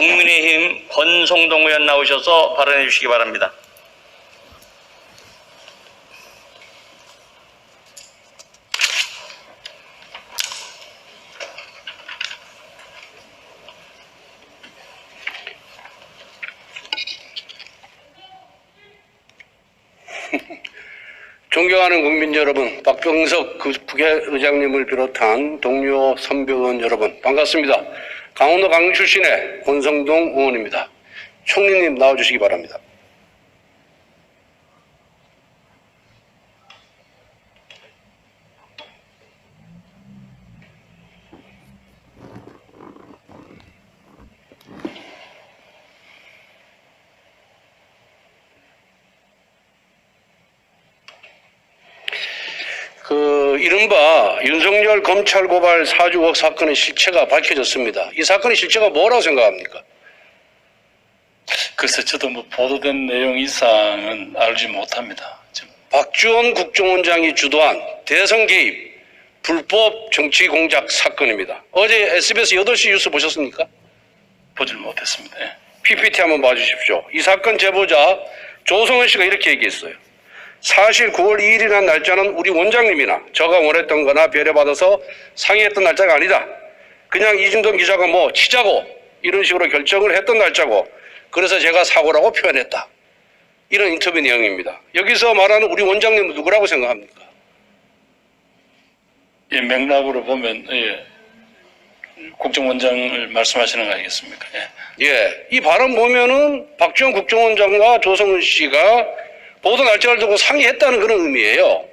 국민의힘 권성동 의원 나오셔서 발언해 주시기 바랍니다. 존경하는 국민 여러분, 박병석 국회의장님을 비롯한 동료 선배의원 여러분, 반갑습니다. 강원도 강릉 출신의 권성동 의원입니다. 총리님 나와주시기 바랍니다. 이른바 윤석열 검찰 고발 4조 의혹 사건의 실체가 밝혀졌습니다. 이 사건의 실체가 뭐라고 생각합니까? 글쎄 저도 뭐 보도된 내용 이상은 알지 못합니다. 박지원 국정원장이 주도한 대선 개입 불법 정치 공작 사건입니다. 어제 SBS 8시 뉴스 보셨습니까? 보질 못했습니다. 예. PPT 한번 봐주십시오. 이 사건 제보자 조성은 씨가 이렇게 얘기했어요. 사실 9월 2일이라는 날짜는 우리 원장님이나 저가 원했던 거나 배려받아서 상의했던 날짜가 아니다. 그냥 이준동 기자가 뭐 치자고 이런 식으로 결정을 했던 날짜고 그래서 제가 사고라고 표현했다. 이런 인터뷰 내용입니다. 여기서 말하는 우리 원장님은 누구라고 생각합니까? 예, 맥락으로 보면 국정원장을 말씀하시는 거 아니겠습니까? 예, 이 발언 보면은 박지원 국정원장과 조성은 씨가 보도 날짜를 두고 상의했다는 그런 의미예요.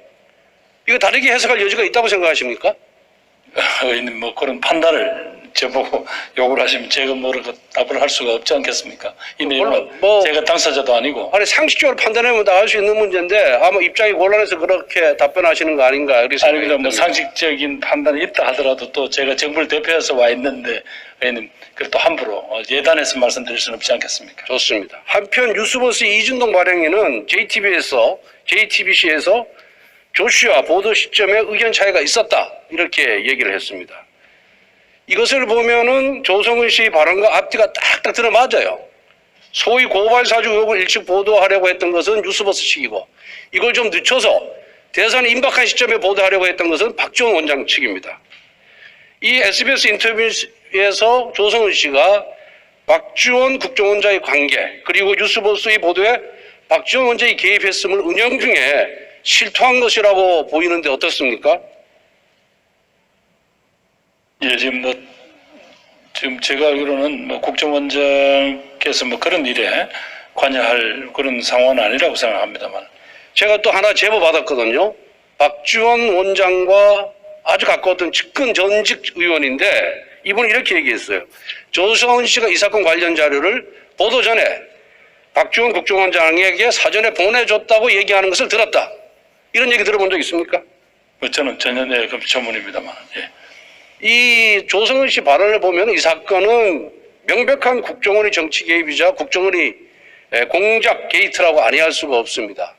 이거 다르게 해석할 여지가 있다고 생각하십니까? 의원님 뭐 그런 판단을 저보고 요구를 하시면 제가 뭐라고 답을 할 수가 없지 않겠습니까? 이 내용은 제가 당사자도 아니고. 아니 상식적으로 판단하면 다 알 수 있는 문제인데 아마 입장이 곤란해서 그렇게 답변하시는 거 아닌가? 아니 뭐 상식적인 판단이 있다 하더라도 또 제가 정부를 대표해서 와 있는데 의원님 그래도 함부로 예단해서 말씀드릴 수는 없지 않겠습니까? 좋습니다. 한편 뉴스버스 이준동 발행인은 JTBC에서 조 씨와 보도 시점에 의견 차이가 있었다 이렇게 얘기를 했습니다. 이것을 보면은 조성은 씨 발언과 앞뒤가 딱딱 들어맞아요. 소위 고발 사주 의혹을 일찍 보도하려고 했던 것은 뉴스버스 측이고 이걸 좀 늦춰서 대선이 임박한 시점에 보도하려고 했던 것은 박지원 원장 측입니다. 이 SBS 인터뷰에서 조성은 씨가 박지원 국정원장의 관계 그리고 뉴스버스의 보도에 박지원 원장이 개입했음을 은연중에 실토한 것이라고 보이는데 어떻습니까? 예, 지금 제가 알기로는 뭐 국정원장께서 뭐 그런 일에 관여할 그런 상황은 아니라고 생각합니다만. 제가 또 하나 제보 받았거든요. 박지원 원장과 아주 가까웠던 측근 전직 의원인데 이분이 이렇게 얘기했어요. 조성은 씨가 이 사건 관련 자료를 보도 전에 박지원 국정원장에게 사전에 보내줬다고 얘기하는 것을 들었다. 이런 얘기 들어본 적 있습니까? 저는 전혀 그 전문입니다만. 예. 이 조성은 씨 발언을 보면 이 사건은 명백한 국정원의 정치 개입이자 국정원의 공작 게이트라고 아니할 수가 없습니다.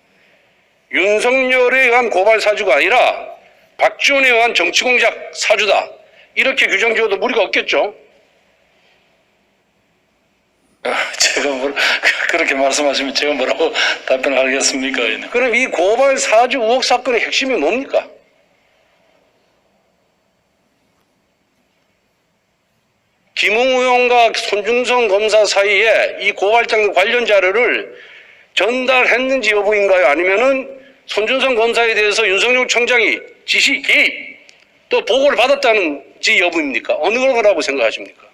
윤석열에 의한 고발 사주가 아니라 박지원에 의한 정치 공작 사주다. 이렇게 규정 지어도 무리가 없겠죠? 제가 그렇게 말씀하시면 제가 뭐라고 답변하겠습니까? 그럼 이 고발 사주 의혹 사건의 핵심이 뭡니까? 김웅 의원과 손준성 검사 사이에 이 고발장 관련 자료를 전달했는지 여부인가요? 아니면은 손준성 검사에 대해서 윤석열 총장이 지시 개입 또 보고를 받았다는지 여부입니까? 어느 거라고 생각하십니까?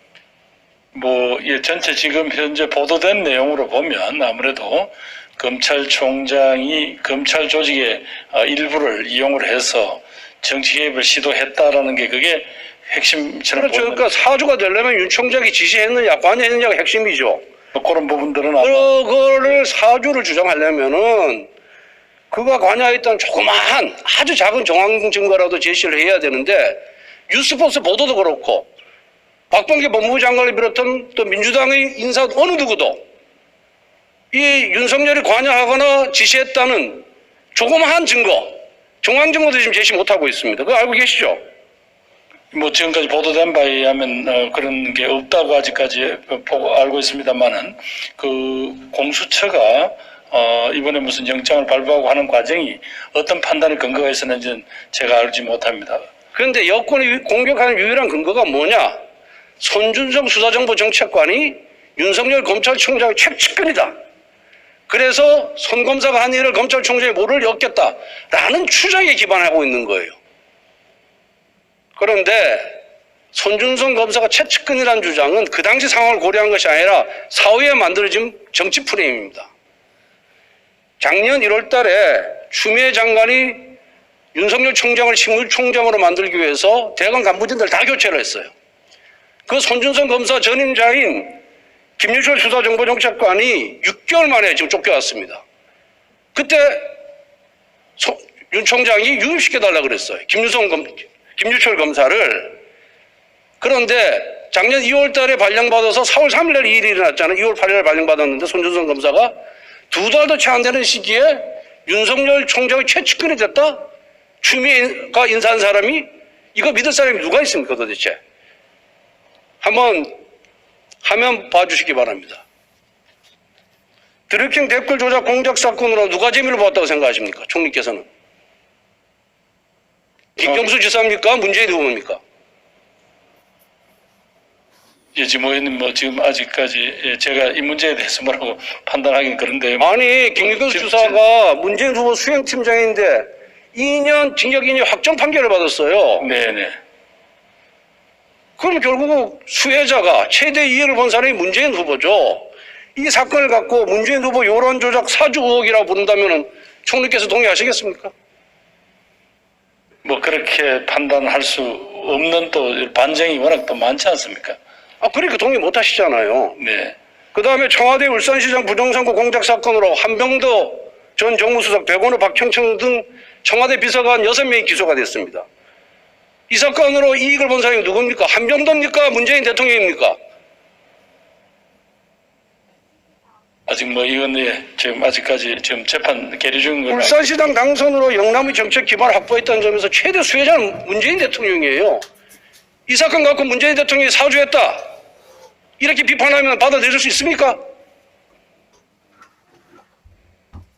전체 지금 현재 보도된 내용으로 보면 아무래도 검찰총장이 검찰 조직의 일부를 이용을 해서 정치 개입을 시도했다라는 게 그게 핵심처럼 그렇죠. 그러니까 사주가 되려면 윤 총장이 지시했느냐 관여했느냐가 핵심이죠. 그런 부분들은 그거를 사주를 주장하려면은 그가 관여했던 조그마한 아주 작은 정황 증거라도 제시를 해야 되는데 뉴스버스 보도도 그렇고 박범계 법무부 장관을 비롯한 또 민주당의 인사 어느 누구도 이 윤석열이 관여하거나 지시했다는 조그마한 증거, 정황 증거도 지금 제시 못하고 있습니다. 그거 알고 계시죠? 뭐 지금까지 보도된 바에 의하면 그런 게 없다고 아직까지 보고 알고 있습니다만은 그 공수처가 이번에 무슨 영장을 발부하고 하는 과정이 어떤 판단의 근거가 있었는지는 제가 알지 못합니다. 그런데 여권이 공격하는 유일한 근거가 뭐냐? 손준성 수사정보정책관이 윤석열 검찰총장의 최측근이다. 그래서 손 검사가 한 일을 검찰총장이 모를 리 없겠다라는 추정에 기반하고 있는 거예요. 그런데 손준성 검사가 최측근이라는 주장은 그 당시 상황을 고려한 것이 아니라 사후에 만들어진 정치 프레임입니다. 작년 1월 달에 추미애 장관이 윤석열 총장을 식물총장으로 만들기 위해서 대검 간부진들 다 교체를 했어요. 그 손준성 검사 전임자인 김유철 수사정보정책관이 6개월 만에 지금 쫓겨왔습니다. 그때 윤 총장이 유임시켜달라고 그랬어요. 김유철 검사를. 그런데 작년 2월 달에 발령받아서 4월 3일 날 이 일이 일어났잖아요. 2월 8일 날 발령받았는데 손준성 검사가 2달도 채 안 되는 시기에 윤석열 총장의 최측근이 됐다? 추미애가 인사한 사람이? 이거 믿을 사람이 누가 있습니까 도대체? 한번 화면 봐주시기 바랍니다. 드루킹 댓글 조작 공작 사건으로 누가 재미를 봤다고 생각하십니까? 총리께서는. 김경수 지사입니까? 문재인 후보입니까? 예, 지금 의원님 지금 아직까지 제가 이 문제에 대해서 뭐라고 판단하기는 그런데요. 아니 김경수 지사가 문재인 후보 수행팀장인데 2년 징역 2년 확정 판결을 받았어요. 네네. 그럼 결국 수혜자가 최대 이해를 본 사람이 문재인 후보죠. 이 사건을 갖고 문재인 후보 여론조작 사주 의혹이라고 부른다면 총리께서 동의하시겠습니까? 뭐 그렇게 판단할 수 없는 또 반증이 워낙 또 많지 않습니까? 그러니까 동의 못 하시잖아요. 네. 그 다음에 청와대 울산시장 부정선거 공작 사건으로 한병도 전 정무수석, 백원호, 박형천 등 청와대 비서관 6명이 기소가 됐습니다. 이 사건으로 이익을 본 사람이 누굽니까? 한병도입니까? 문재인 대통령입니까? 아직 이건 지금 아직까지 지금 재판 계류 중인 걸 울산시장 당선으로 영남의 정책 기반을 확보했다는 점에서 최대 수혜자는 문재인 대통령이에요. 이 사건 갖고 문재인 대통령이 사주했다. 이렇게 비판하면 받아들일 수 있습니까?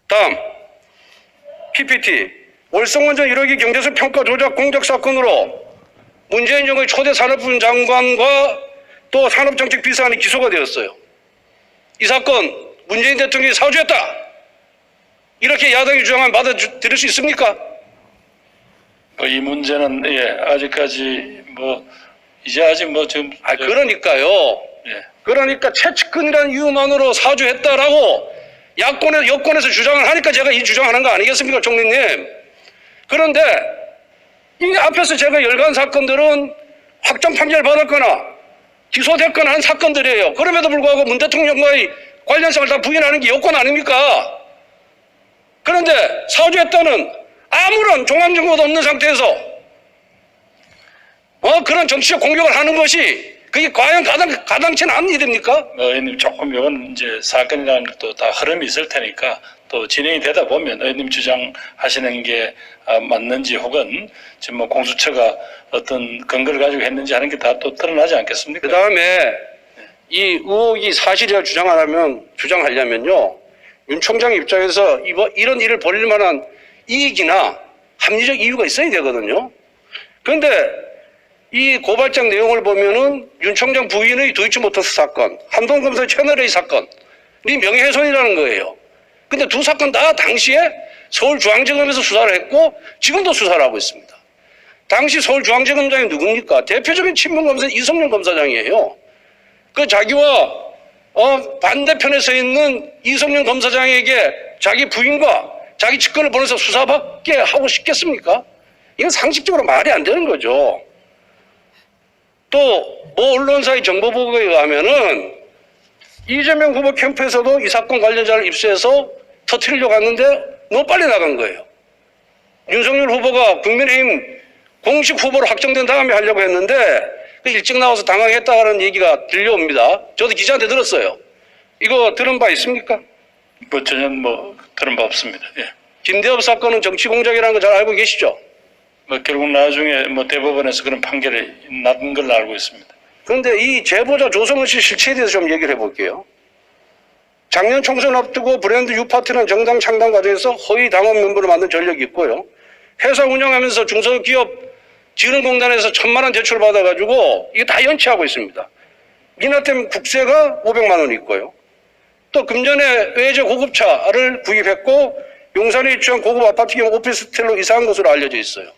다음 PPT 월성원전 1호기 경제수 평가 조작 공작 사건으로 문재인 정부의 초대 산업부 장관과 또 산업정책 비서관이 기소가 되었어요. 이 사건 문재인 대통령이 사주했다. 이렇게 야당이 주장하면 받아들일 수 있습니까? 이 문제는 아직까지 이제 아직 지금 그러니까요. 예. 그러니까 최측근이라는 이유만으로 사주했다라고 여권에서 주장을 하니까 제가 이 주장하는 거 아니겠습니까, 총리님? 그런데 이 앞에서 제가 열간 사건들은 확정 판결 받았거나 기소됐거나 한 사건들이에요. 그럼에도 불구하고 문 대통령과의 관련성을 다 부인하는 게 여권 아닙니까? 그런데 사주했다는 아무런 종합증거도 없는 상태에서 그런 정치적 공격을 하는 것이 그게 과연 가당치는 않은 일입니까? 의원님 조금 이건 이제 사건이라는 것도 다 흐름이 있을 테니까 또 진행이 되다 보면 의원님 주장하시는 게 맞는지 혹은 지금 공수처가 어떤 근거를 가지고 했는지 하는 게 다 또 드러나지 않겠습니까? 그 다음에 이 의혹이 사실이라 주장하려면요. 윤 총장 입장에서 이런 일을 벌일 만한 이익이나 합리적 이유가 있어야 되거든요. 그런데 이 고발장 내용을 보면은 윤 총장 부인의 도이치모터스 사건, 한동훈 검사의 채널A 사건이 명예훼손이라는 거예요. 근데 두 사건 다 당시에 서울중앙지검에서 수사를 했고 지금도 수사를 하고 있습니다. 당시 서울중앙지검장이 누굽니까? 대표적인 친문검사 이성윤 검사장이에요. 그 자기와 반대편에 서 있는 이성윤 검사장에게 자기 부인과 자기 측근을 보내서 수사받게 하고 싶겠습니까? 이건 상식적으로 말이 안 되는 거죠. 또 언론사의 정보 보고에 의하면은 이재명 후보 캠프에서도 이 사건 관련자를 입수해서 터뜨리려고 했는데 너무 빨리 나간 거예요. 윤석열 후보가 국민의힘 공식 후보로 확정된 다음에 하려고 했는데 일찍 나와서 당황했다는 얘기가 들려옵니다. 저도 기자한테 들었어요. 이거 들은 바 있습니까? 전혀 들은 바 없습니다. 예. 김대엽 사건은 정치 공작이라는 거 잘 알고 계시죠? 뭐 결국 나중에 뭐 대법원에서 그런 판결이 나온 걸로 알고 있습니다. 그런데 이 제보자 조성은 씨 실체에 대해서 좀 얘기를 해볼게요. 작년 총선 앞두고 브랜드 유파트라는 정당 창당 과정에서 허위 당원 멤버를 만든 전력이 있고요. 회사 운영하면서 중소기업 지능공단에서 1,000만 원 대출 받아가지고 이게 다 연체하고 있습니다. 미나템 국세가 500만 원 있고요. 또 금년에 외제 고급차를 구입했고 용산에 입주한 고급 아파트 겸 오피스텔로 이사한 것으로 알려져 있어요.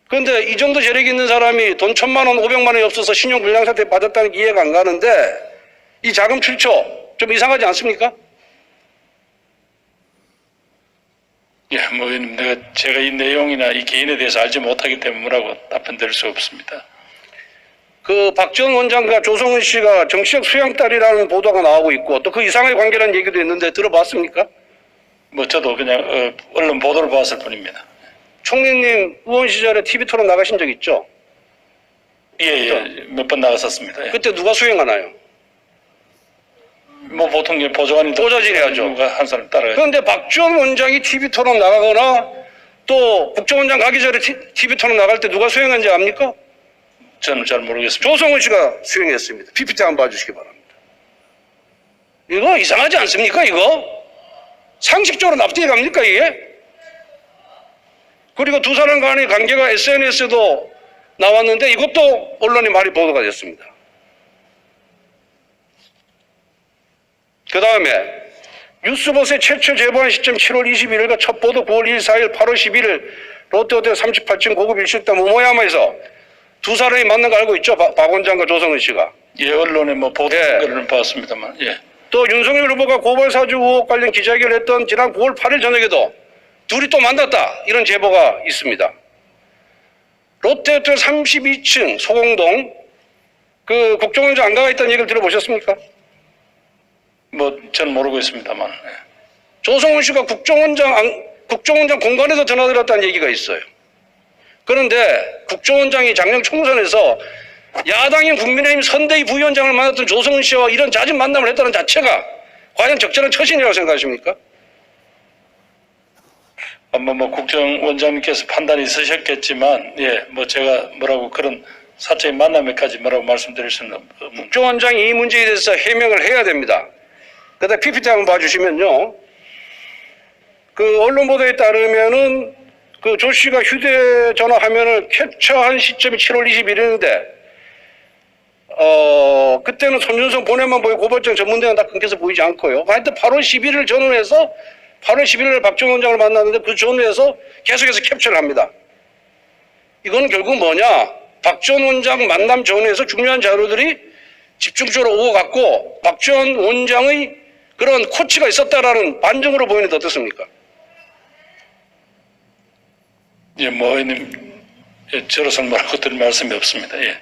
그런데 이 정도 재력이 있는 사람이 돈 1,000만 원, 500만 원이 없어서 신용불량 사태에 빠졌다는 게 이해가 안 가는데 이 자금 출처 좀 이상하지 않습니까? 예, 뭐 제가 이 내용이나 이 개인에 대해서 알지 못하기 때문에 뭐라고 답변드릴 수 없습니다. 그 박지원 원장과 조성은 씨가 정치적 수양딸이라는 보도가 나오고 있고 또 그 이상의 관계라는 얘기도 있는데 들어봤습니까? 뭐 저도 그냥 언론 보도를 봤을 뿐입니다. 총리님 의원 시절에 TV 토론 나가신 적 있죠? 예, 몇 번 나갔었습니다. 예. 그때 누가 수행하나요? 뭐 보통 이제 보좌관이 보좌진 해야죠. 누가 한 사람 따라가죠. 그런데 박지원 원장이 TV 토론 나가거나 또 국정원장 가기 전에 TV 토론 나갈 때 누가 수행한지 압니까? 저는 잘 모르겠습니다. 조성은 씨가 수행했습니다. PPT 한번 봐주시기 바랍니다. 이거 이상하지 않습니까? 이거 상식적으로 납득이 갑니까 이게? 그리고 두 사람 간의 관계가 SNS에도 나왔는데 이것도 언론이 많이 보도가 됐습니다. 그 다음에 뉴스버스의 최초 제보한 시점 7월 21일과 첫 보도 9월 24일, 8월 11일 롯데호텔 38층 고급 일식당 모모야마에서 두 사람이 만난 거 알고 있죠? 박 원장과 조성은 씨가. 예, 언론에 뭐 보도한 예. 거는 봤습니다만, 예. 또 또 윤석열 후보가 고발사주 의혹 관련 기자회견을 했던 지난 9월 8일 저녁에도 둘이 또 만났다 이런 제보가 있습니다. 롯데호텔 32층 소공동 그 국정원장 안가가 있다는 얘기를 들어보셨습니까? 뭐 저는 모르고 있습니다만. 예. 조성은 씨가 국정원장 공간에서 전화드렸다는 얘기가 있어요. 그런데 국정원장이 작년 총선에서 야당인 국민의힘 선대위 부위원장을 만났던 조성은 씨와 이런 잦은 만남을 했다는 자체가 과연 적절한 처신이라고 생각하십니까? 아마 뭐 국정원장님께서 판단이 있으셨겠지만, 예, 뭐 제가 뭐라고 그런 사적인 만남에까지 뭐라고 말씀드릴 수는 없는. 국정원장이 이 문제에 대해서 해명을 해야 됩니다. 그다음 PPT 한번 봐주시면요. 그 언론 보도에 따르면은 그 조 씨가 휴대전화 화면을 캡처한 시점이 7월 21일인데, 그때는 손준성 본회만 보이고 고발장 전문대는 다 끊겨서 보이지 않고요. 하여튼 8월 11일 전후해서 8월 11일 박정원 원장을 만났는데 그 전후에서 계속해서 캡처를 합니다. 이거는 결국 뭐냐? 박지원 원장 만남 전후에서 중요한 자료들이 집중적으로 오고 갔고 박지원 원장의 그런 코치가 있었다라는 반증으로 보이는데 어떻습니까? 예, 뭐 의원님, 예, 저로서는 뭐라고 드릴 말씀이 없습니다. 예.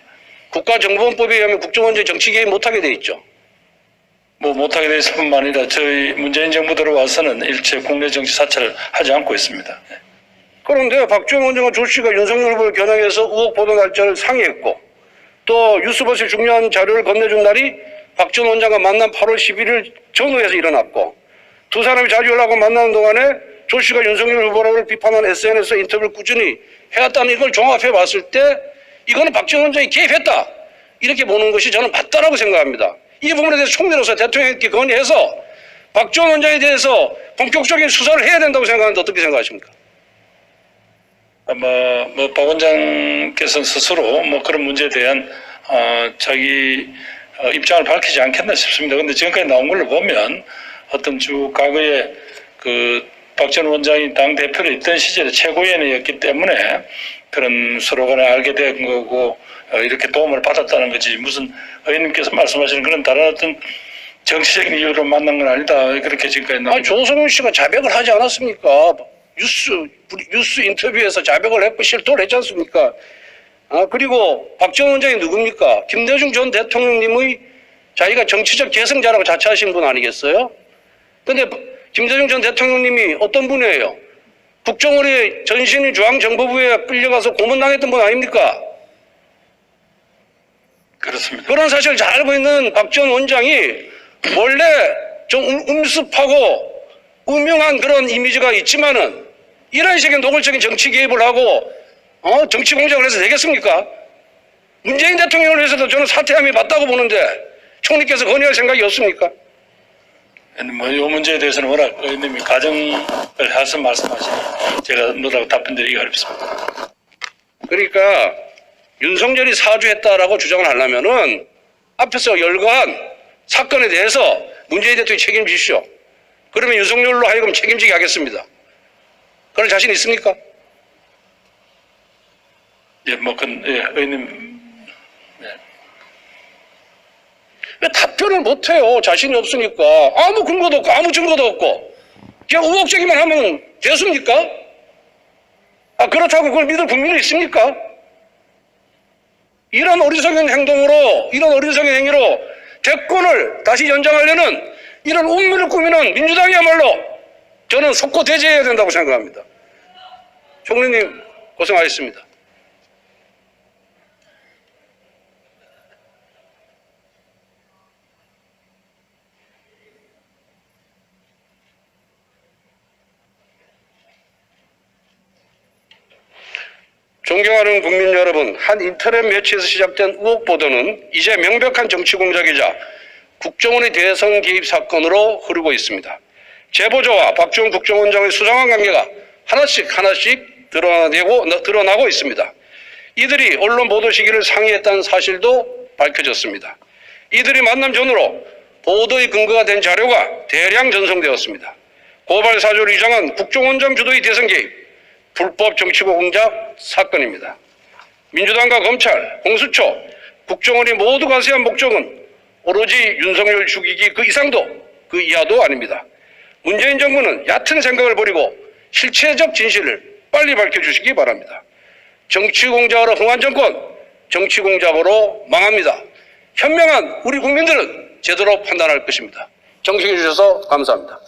국가정보원법에 의하면 국정원장이 정치 개입 못하게 돼 있죠. 뭐 못하게 돼서 뿐만 아니라 저희 문재인 정부 들어와서는 일체 국내 정치 사찰을 하지 않고 있습니다. 예. 그런데 박지원 원장과 조 씨가 윤석열 후보를 겨냥해서 의혹 보도 날짜를 상의했고 또 뉴스버스의 중요한 자료를 건네준 날이 박지원 원장과 만난 8월 11일 전후에서 일어났고 두 사람이 자주 연락하고 만나는 동안에 조 씨가 윤석열 후보를 비판하는 SNS 인터뷰를 꾸준히 해왔다는 이걸 종합해 봤을 때 이거는 박지원 원장이 개입했다 이렇게 보는 것이 저는 맞다라고 생각합니다. 이 부분에 대해서 총리로서 대통령께 건의해서 박지원 원장에 대해서 본격적인 수사를 해야 된다고 생각하는데 어떻게 생각하십니까? 아마 뭐 박 원장께서는 스스로 뭐 그런 문제에 대한 자기 입장을 밝히지 않겠나 싶습니다. 그런데 지금까지 나온 걸로 보면 어떤 쭉 과거에 그 박지원 원장이 당 대표로 있던 시절에 최고위원이었기 때문에 그런 서로 간에 알게 된 거고 이렇게 도움을 받았다는 거지 무슨 의원님께서 말씀하시는 그런 다른 어떤 정치적인 이유로 만난 건 아니다. 그렇게 지금까지 나온. 조성은 씨가 자백을 하지 않았습니까? 뉴스 인터뷰에서 자백을 했고 실토를 했지 않습니까? 그리고 박지원 원장이 누굽니까? 김대중 전 대통령님의 자기가 정치적 계승자라고 자처하신 분 아니겠어요? 그런데 김대중 전 대통령님이 어떤 분이에요? 국정원의 전신인 중앙정보부에 끌려가서 고문당했던 분 아닙니까? 그렇습니다. 그런 사실을 잘 알고 있는 박지원 원장이 원래 좀 음습하고 음흉한 그런 이미지가 있지만은 이런 식의 노골적인 정치 개입을 하고 정치 공작을 해서 되겠습니까? 문재인 대통령을 위해서도 저는 사퇴함이 맞다고 보는데 총리께서 건의할 생각이 없습니까? 뭐, 이 문제에 대해서는 워낙 의원님이 가정을 해서 말씀하시니 제가 뭐라고 답변드리기가 어렵습니다. 그러니까 윤석열이 사주했다라고 주장을 하려면은 앞에서 열거한 사건에 대해서 문재인 대통령이 책임지십시오. 그러면 윤석열로 하여금 책임지게 하겠습니다. 그럴 자신 있습니까? 예, 뭐, 의원님. 왜 답변을 못해요? 자신이 없으니까. 아무 근거도 없고 아무 증거도 없고 그냥 의혹적이만 하면 됐습니까? 그렇다고 그걸 믿을 국민이 있습니까? 이런 어리석은 행동으로, 이런 어리석은 행위로 대권을 다시 연장하려는 이런 운명을 꾸미는 민주당이야말로 저는 속고 대제해야 된다고 생각합니다. 총리님 고생하셨습니다. 존경하는 국민 여러분, 한 인터넷 매체에서 시작된 의혹 보도는 이제 명백한 정치 공작이자 국정원의 대선 개입 사건으로 흐르고 있습니다. 제보자와 박지원 국정원장의 수상한 관계가 하나씩 드러나고 있습니다. 이들이 언론 보도 시기를 상의했다는 사실도 밝혀졌습니다. 이들이 만남 전후로 보도의 근거가 된 자료가 대량 전송되었습니다. 고발 사주를 위장한 국정원장 주도의 대선 개입, 불법 정치고 공작 사건입니다. 민주당과 검찰, 공수처, 국정원이 모두 가세한 목적은 오로지 윤석열 죽이기 그 이상도 그 이하도 아닙니다. 문재인 정부는 얕은 생각을 버리고 실체적 진실을 빨리 밝혀주시기 바랍니다. 정치 공작으로 흥한 정권, 정치 공작으로 망합니다. 현명한 우리 국민들은 제대로 판단할 것입니다. 정식해 주셔서 감사합니다.